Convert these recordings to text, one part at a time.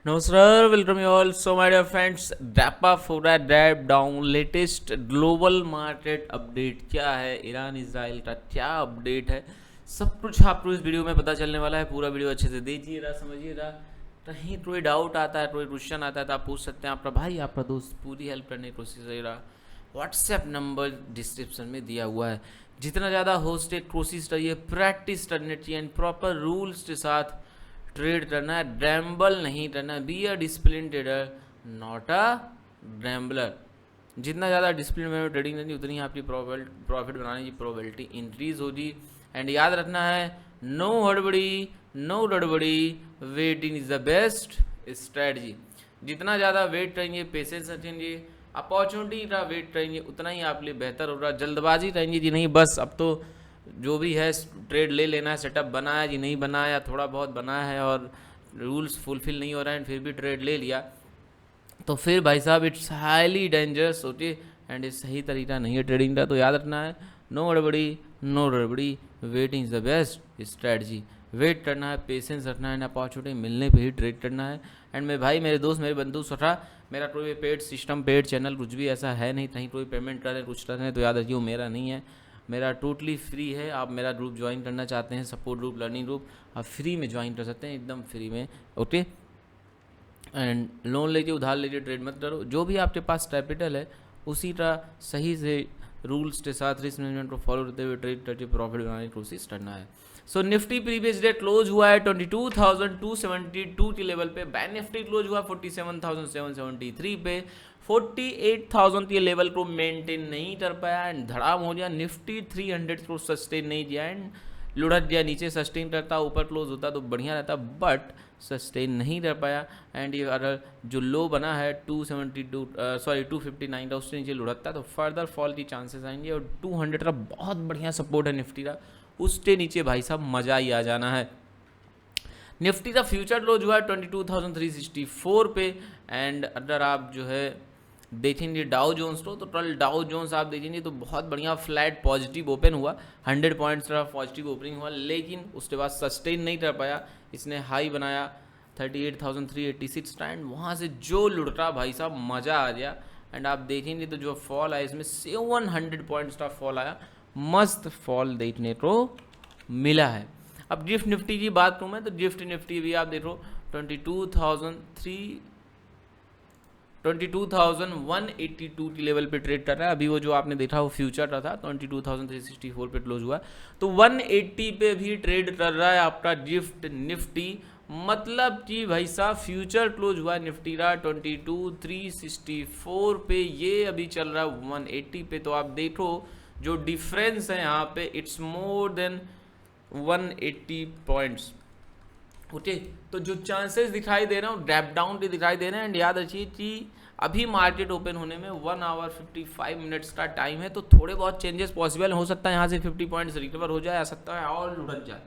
नमस्कार, welcome you all. So my dear friends, ड्रैप up हो रहा है, ड्रैप down. Latest global market update क्या है, ईरान इजराइल का क्या अपडेट है, सब कुछ आपको इस वीडियो में पता चलने वाला है। पूरा वीडियो अच्छे से देखिएगा, समझिएगा। कहीं कोई डाउट आता है, कोई क्वेश्चन आता है तो आप पूछ सकते हैं। आपका भाई, आपका दोस्त पूरी हेल्प करने की कोशिश करेगा। व्हाट्सएप नंबर डिस्क्रिप्शन में दिया हुआ है। जितना ज़्यादा होस्टेड कोशिश करिए, प्रैक्टिस करनी चाहिए एंड प्रॉपर रूल्स के साथ ट्रेड करना है। ड्रैम्बल नहीं करना है। Be a discipline trader, not a gambler. जितना ज़्यादा डिसिप्लिन में ट्रेडिंग करनी, उतनी ही आपकी प्रॉफिट बनाने की प्रोबेबिलिटी इंक्रीज होगी। एंड याद रखना है, नो हड़बड़ी, नो गड़बड़ी, waiting is the best strategy. जितना ज़्यादा वेट करेंगे, पेशेंस रखेंगे, अपॉर्चुनिटी का वेट करेंगे, उतना ही आपके लिए बेहतर होगा। जल्दबाजी करेंगे जी नहीं, बस अब तो जो भी है ट्रेड ले लेना है, सेटअप बना है जी नहीं बनाया, थोड़ा बहुत बना है और रूल्स फुलफिल नहीं हो रहा है फिर भी ट्रेड ले लिया, तो फिर भाई साहब इट्स हाईली डेंजरस होती एंड ये सही तरीका नहीं है ट्रेडिंग का। तो याद रखना है, नो गड़बड़ी, नो गड़बड़ी, waiting is the best strategy. Wait करना है, पेशेंस रखना है, अपॉर्चुनिटी मिलने पे ही ट्रेड करना है। एंड मेरे भाई, मेरे दोस्त, मेरे बंधु सठा, मेरा कोई पेड सिस्टम, पेड चैनल कुछ भी ऐसा है नहीं, कहीं कोई पेमेंट कर रहे कुछ कर रहे हैं तो याद रखिए वो मेरा नहीं है। मेरा टोटली फ्री है। आप मेरा ग्रुप ज्वाइन करना चाहते हैं, सपोर्ट ग्रुप, लर्निंग ग्रुप, आप फ्री में ज्वाइन कर सकते हैं, एकदम फ्री में। ओके, एंड लोन लीजिए, उधार लीजिए, ट्रेड मत करो। जो भी आपके पास कैपिटल है उसी का सही से रूल्स के साथ रिस्क मैनेजमेंट को फॉलो करते हुए ट्रेड करके प्रॉफिट बनाने की कोशिश करना है। सो निफ्टी प्रीवियस डे क्लोज हुआ है 22,272 के लेवल पे। बैंक निफ्टी क्लोज हुआ 47,773 पे। 48,000 के लेवल को मेंटेन नहीं कर पाया एंड धड़ाम हो गया। निफ्टी 300 को सस्टेन नहीं किया एंड लुढ़क गया नीचे। सस्टेन करता, ऊपर क्लोज होता तो बढ़िया रहता, बट सस्टेन नहीं कर पाया। एंड ये अगर जो लो बना है 259 का, उससे नीचे लुढ़कता तो फर्दर फॉल की चांसेस आएंगे। और 200 का बहुत बढ़िया सपोर्ट है निफ्टी का, उसके नीचे भाई साहब मजा ही आ जाना है। निफ्टी का फ्यूचर क्लोज हुआ है 22,364 पे। एंड अगर आप जो है देखेंगे डाउ जोन्स तो कल डाउ जोन्स आप देखेंगे तो बहुत बढ़िया फ्लैट पॉजिटिव ओपन हुआ, 100 पॉइंट्स का पॉजिटिव ओपनिंग हुआ, लेकिन उसके बाद सस्टेन नहीं कर पाया। इसने हाई बनाया 38,386 का एंड वहाँ से जो लुढ़का भाई साहब मज़ा आ गया। एंड आप देखेंगे तो जो फॉल आया इसमें 700 पॉइंट्स का फॉल आया, मस्त फॉल देखने को मिला है। अब गिफ्ट निफ्टी की बात करूँ मैं तो गिफ्ट निफ्टी भी आप देखो 22,182 की लेवल पे ट्रेड कर रहा है। अभी वो जो आपने देखा वो फ्यूचर का था, 22,364 पे क्लोज हुआ, तो 180 पे भी ट्रेड कर रहा है आपका गिफ्ट निफ्टी। मतलब कि भाई साहब फ्यूचर क्लोज हुआ निफ्टी का 22,364 पे, ये अभी चल रहा है 180 पे। तो आप देखो जो डिफरेंस है यहाँ पे, it's more than 180 points. Okay, तो जो चांसेस दिखाई दे रहे हैं ड्रैप डाउन के दिखाई दे रहे हैं। एंड याद रखिए कि अभी मार्केट ओपन होने में 1 आवर 55 मिनट्स का टाइम है, तो थोड़े बहुत चेंजेस पॉसिबल हो सकता है। यहाँ से 50 पॉइंट्स रिकवर हो जाए, आ सकता है और लुढ़क जाए,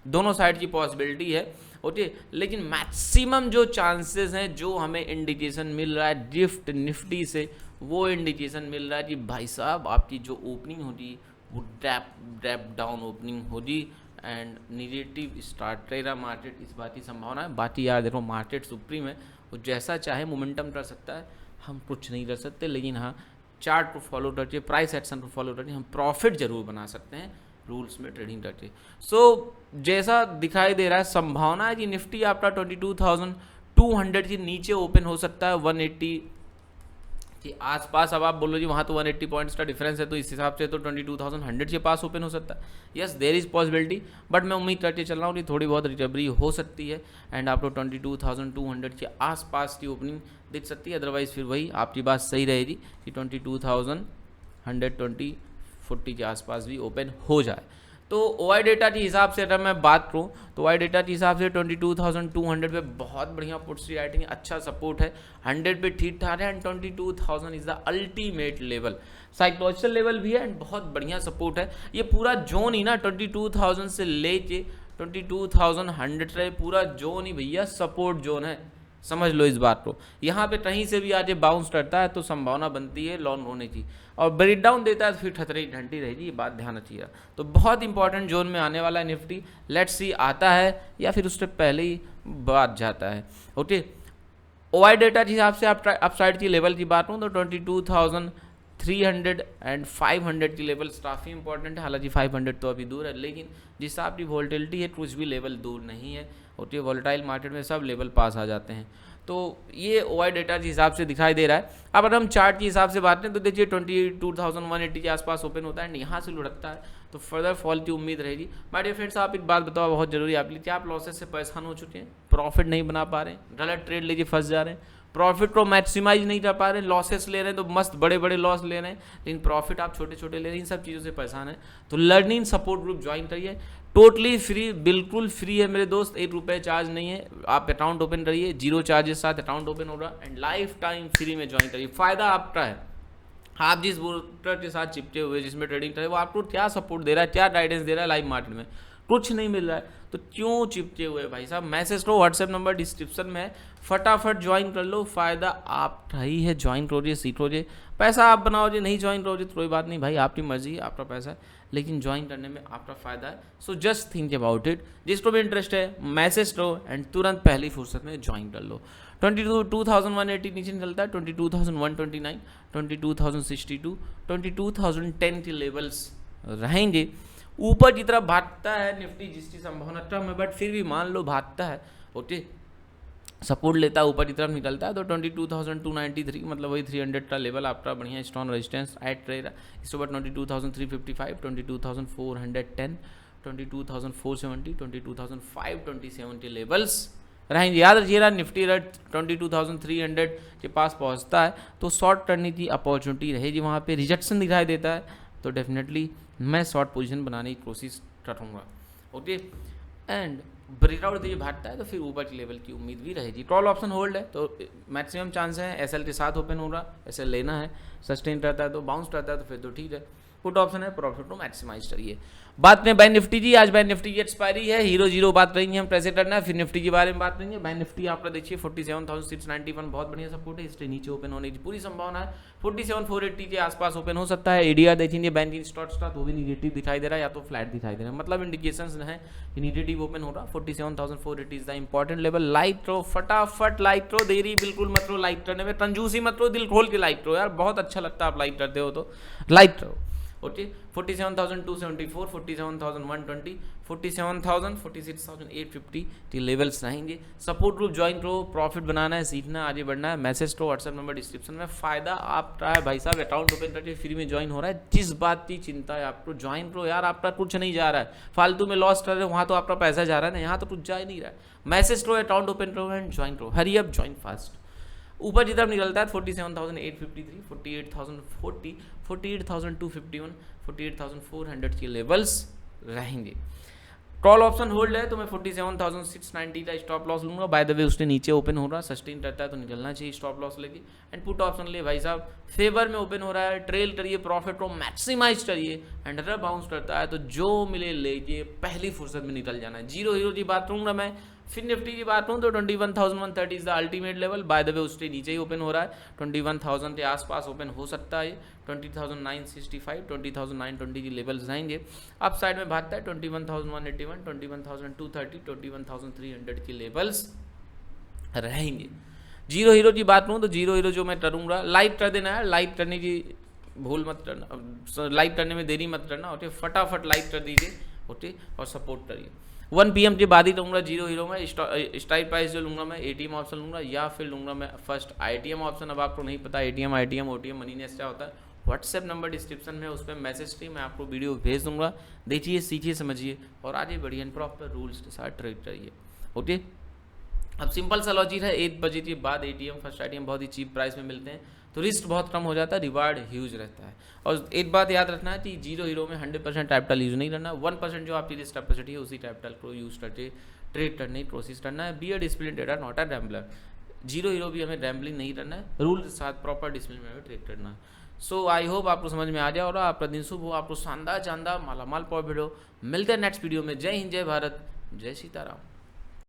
दोनों साइड की पॉसिबिलिटी है। ओके, लेकिन मैक्सिमम जो चांसेस हैं, जो हमें इंडिकेशन मिल रहा है गिफ्ट निफ्टी से, वो इंडिकेशन मिल रहा है कि भाई साहब आपकी जो ओपनिंग होगी वो ड्रैप डाउन ओपनिंग होगी एंड निगेटिव स्टार्ट करेगा मार्केट, इस बात की संभावना है। बाकी यार देखो, मार्केट सुप्रीम है, वो जैसा चाहे मोमेंटम कर सकता है, हम कुछ नहीं कर सकते। लेकिन हाँ, चार्ट को फॉलो करके, प्राइस एक्शन को फॉलो करके हम प्रॉफिट जरूर बना सकते हैं रूल्स में ट्रेडिंग करके। सो जैसा दिखाई दे रहा है, संभावना है कि निफ्टी आपका 22,200 के नीचे ओपन हो सकता है, 180 कि आसपास। अब आप बोलो जी वहाँ तो 180 पॉइंट्स का डिफरेंस है, तो इस हिसाब से तो 22,100 के पास ओपन हो सकता है। Yes, there is possibility, but मैं उम्मीद करके चल रहा हूँ कि थोड़ी बहुत रिकवरी हो सकती है एंड आपको 22,200 के आसपास की ओपनिंग दिख सकती है। अदरवाइज फिर वही आपकी बात सही रहेगी कि 22,120-40 के आसपास भी ओपन हो जाए। तो ओआई डेटा के हिसाब से अगर मैं बात करूँ तो ओआई डेटा के हिसाब से 22,200 पे बहुत बढ़िया पुट्स की राइटिंग, अच्छा सपोर्ट है, 100 पे ठीक ठाक है and 22,000 is the ultimate level, psychological level भी है एंड बहुत बढ़िया सपोर्ट है। ये पूरा जोन ही ना 22,000 से लेके 22,100 का पूरा जोन ही भैया सपोर्ट जोन है, समझ लो इस बात को। यहाँ पे कहीं से भी आज ये बाउंस करता है तो संभावना बनती है लॉन्ग होने की, और ब्रेक डाउन देता है तो फिर खतरे की घंटी रहेगी, ये बात ध्यान रखिएगा। तो बहुत इंपॉर्टेंट जोन में आने वाला है निफ्टी, लेट्स सी आता है या फिर उससे पहले ही बात जाता है। ओके, OI डेटा के हिसाब से अपसाइड की लेवल की बात करूँ तो 22,300 एंड 500 की लेवल्स काफ़ी इंपॉर्टेंट है। हालांकि 500 तो अभी दूर है, लेकिन जिस हिसाब की वॉलेटिलिटी है कुछ भी लेवल दूर नहीं है। होती है वॉलेटाइल मार्केट में सब लेवल पास आ जाते हैं। तो ये OI डेटा के हिसाब से दिखाई दे रहा है। अब अगर हम चार्ट के हिसाब से बात करें तो देखिए 22,180 के आसपास ओपन होता है, यहाँ से लुढ़कता है तो फर्दर फॉल की उम्मीद रहेगी। माय डियर फ्रेंड्स, आप एक बात बताओ बहुत जरूरी है आपके लिए, क्या आप लॉसेस से परेशान हो चुके हैं, प्रॉफिट नहीं बना पा रहे हैं, गलत ट्रेड लेके फंस जा रहे हैं, प्रॉफिट को मैक्सिमाइज नहीं कर पा रहे हैं, लॉसेस ले रहे हैं तो मस्त बड़े बड़े लॉस ले रहे हैं लेकिन प्रॉफिट आप छोटे छोटे ले रहे हैं, इन सब चीज़ों से परेशान है तो लर्निंग सपोर्ट ग्रुप ज्वाइन करिए। टोटली फ्री, बिल्कुल फ्री है मेरे दोस्त, 1 रुपये चार्ज नहीं है। आप अकाउंट ओपन करिए, 0 चार्जेस साथ अकाउंट ओपन होगा एंड लाइफ टाइम फ्री में ज्वाइन करिए। फायदा आपका है। आप जिस ब्रोकर के साथ चिपके हुए जिसमें ट्रेडिंग करे वो आपको क्या सपोर्ट दे रहा है, क्या गाइडेंस दे रहा है लाइव मार्केट में, कुछ नहीं मिल रहा है तो क्यों चिपके हुए भाई साहब। मैसेज करो, व्हाट्सएप नंबर डिस्क्रिप्शन में है, फटाफट ज्वाइन कर लो। फायदा आपका ही है, ज्वाइन करोगे सीखोगे, पैसा आप बनाओगे, नहीं ज्वाइन करोगे तो कोई बात नहीं भाई, आपकी मर्जी है, आपका पैसा है, लेकिन ज्वाइन करने में आपका फायदा है। So just think about it. जिसको भी इंटरेस्ट है मैसेज करो एंड तुरंत पहली फुर्सत में ज्वाइन कर लो। 22,180 नीचे निकलता है, 22,129, 22,062, 22,010 के लेवल्स रहेंगे। ऊपर की तरफ भागता है निफ्टी जिसकी संभावना कम है, बट फिर भी मान लो भागता है, ओके, सपोर्ट लेता है, ऊपर की तरफ निकलता है तो 22,293 मतलब वही 300 का लेवल आपका बढ़िया स्ट्रॉन्ग रेजिस्टेंस ऐड रहेगा। इसके बाद 22,355, 22,410, 22,470, 22,527 के लेवल्स रहेंगे। याद रखिएगा निफ्टी रेट 22,300 के पास पहुंचता है तो शॉर्ट करने की अपॉर्चुनिटी रहेगी। वहाँ पे रिजेक्शन दिखाई देता है तो डेफिनेटली मैं शॉर्ट पोजीशन बनाने की कोशिश करूँगा, ओके। एंड ब्रेकआउट देखिए भागता है तो फिर ऊपर के लेवल की उम्मीद भी रहेगी। कॉल ऑप्शन होल्ड है तो मैक्सिमम चांस है एसएल के साथ ओपन होगा, एसएल लेना है, सस्टेन करता है तो बाउंस करता है तो फिर तो ठीक है। पुट ऑप्शन है, प्रॉफिट को मैक्सिमाइज करिए। बात में बैंक निफ्टी जी, आज बैंक निफ्टी की एक्सपायरी है, हीरो जीरो बात करेंगे हम कैसे करना है, फिर निफ्टी के बारे में बात करेंगे। बैंक निफ्टी आपका देखिए 47,691 बहुत बढ़िया सपोर्ट है, इससे नीचे ओपन होने की पूरी संभावना है। 47,480 के आसपास ओपन हो सकता है। एडीआर देखेंगे बैंकिंग स्टॉक्स का तो भी निगेटिव दिखाई दे रहा है या तो फ्लैट दिखाई दे रहा है, मतलब इंडिकेशंस है कि निगेटिव ओपन हो रहा। 47,480 is the important level. Like करो, फटाफट लाइक करो, देरी बिल्कुल मत करो, लाइक करने में कंजूसी मत करो, दिल खोल के लाइक करो यार, बहुत अच्छा लगता है आप लाइक करते हो तो लाइक करो, ओके। 47,274, 47,120, 47,000, 46,850 के लेवल्स रहेंगे। सपोर्ट ग्रुप ज्वाइन करो, प्रॉफिट बनाना है, सीखना, आगे बढ़ना है। मैसेज करो, व्हाट्सएप नंबर डिस्क्रिप्शन में। फायदा आपका है भाई साहब, अकाउंट ओपन करके फ्री में ज्वाइन हो रहा है। जिस बात की चिंता है आपको, ज्वाइन करो यार, आपका कुछ नहीं जा रहा है, फालतू में लॉस कर रहे हो, वहाँ तो आपका पैसा जा रहा है ना, यहाँ तो कुछ जा ही नहीं रहा है। मैसेज करो, अकाउंट ओपन करो एंड ज्वाइन करो, हरी अप, ज्वाइन फास्ट। ऊपर की तरफ निकलता है 47,853, 48,040, 48,251, 48,400 के लेवल्स रहेंगे। कॉल ऑप्शन होल्ड है तो मैं 47,690 का स्टॉप लॉस लूंगा। बाय द वे उसने नीचे ओपन हो रहा है, सस्टेन करता है तो निकलना चाहिए स्टॉप लॉस लेके। एंड पुट ऑप्शन ले भाई साहब, फेवर में ओपन हो रहा है, ट्रेल करिए, प्रॉफिट को मैक्सिमाइज करिए एंड अगर बाउंस करता है तो जो मिले लेके पहली फुर्सत में निकल जाना है। जीरो हीरो की बात करूंगा मैं। फिर निफ्टी की बात करूँ तो 21,130 is the ultimate level. By the way उसके नीचे ही ओपन हो रहा है, 21,000 के आसपास ओपन हो सकता है। 20,965, 20,920 की लेवल्स रहेंगे। अप साइड में भागता है 21,181, 21,230, 21,300 की लेवल्स रहेंगे। जीरो हीरो की बात करूँ तो जीरो हीरो जो मैं करूँगा, लाइक कर देना है, लाइक करने की भूल मत करना, लाइक करने में देरी मत करना, ओके। फटाफट लाइक कर दीजिए, ओके, और सपोर्ट करिए। 1 PM के बाद ही लूँगा जीरो हीरो में। स्ट्राइक प्राइस जो लूँगा मैं ATM ऑप्शन लूँगा या फिर लूँगा मैं फर्स्ट ITM ऑप्शन। अब आपको नहीं पता ATM, ITM, OTM, money nest क्या होता है, व्हाट्सएप नंबर डिस्क्रिप्शन में, उस पर मैसेज की मैं आपको वीडियो भेज दूँगा। देखिए, सीखिए, समझिए और आगे बढ़िए, प्रॉपर रूल्स के साथ ट्रेड करिए, ओके। अब सिंपल सा लॉजिक है, 1 बजे के बाद ATM, फर्स्ट ITM बहुत ही चीप प्राइस में मिलते हैं तो रिस्क बहुत कम हो जाता है, रिवार्ड ह्यूज रहता है। और एक बात याद रखना है कि जीरो हीरो में 100% कैपिटल यूज़ नहीं करना, 1% जो आपकी रिस्क कैपेसिटी है उसी कैपिटल को यूज़ करके ट्रेड करने की कोशिश करना है। Be a discipline trader, not a Rambler. Zero hero भी हमें रैम्बलिंग नहीं करना है, रूल के साथ प्रॉपर डिसिप्लिन में हमें ट्रेड करना है। सो आई होप आपको समझ में आ जाए और आपका दिन शुभ हो, आपको शानदार मालामाल प्रॉफिट हो। मिलते हैं नेक्स्ट वीडियो में। जय हिंद, जय भारत, जय सीताराम।